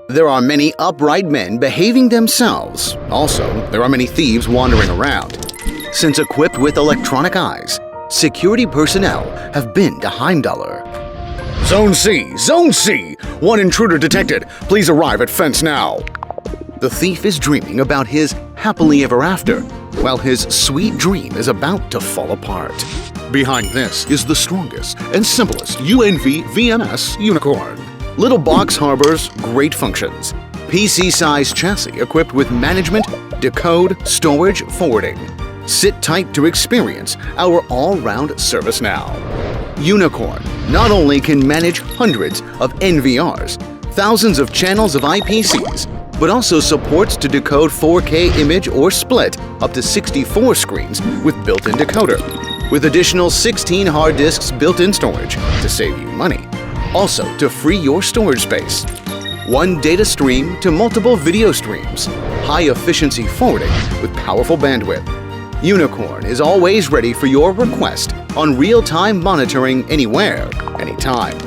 There are many upright men behaving themselves. Also, there are many thieves wandering around. Since equipped with electronic eyes, security personnel have been to Heimdallr. Zone C! Zone C! One intruder detected. Please arrive at fence now. The thief is dreaming about his happily ever after, while his sweet dream is about to fall apart. Behind this is the strongest and simplest UNV VMS Unicorn. Little box harbors great functions. PC-sized chassis equipped with management, decode, storage, forwarding. Sit tight to experience our all-round service now. Unicorn not only can manage hundreds of NVRs, thousands of channels of IPCs, but also supports to decode 4K image or split up to 64 screens with built-in decoder, with additional 16 hard disks built-in storage to save you money. Also to free your storage space. One data stream to multiple video streams. High-efficiency forwarding with powerful bandwidth. Unicorn is always ready for your request on real-time monitoring anywhere, anytime.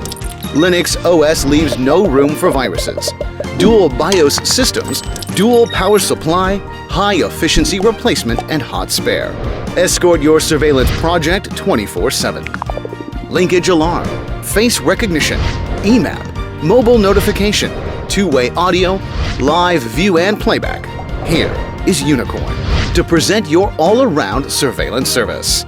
Linux OS leaves no room for viruses. Dual BIOS systems, dual power supply, high-efficiency replacement, and hot spare. Escort your surveillance project 24/7. Linkage alarm, face recognition, EMAP, mobile notification, two-way audio, live view and playback. Here is Unicorn to present your all-around surveillance service.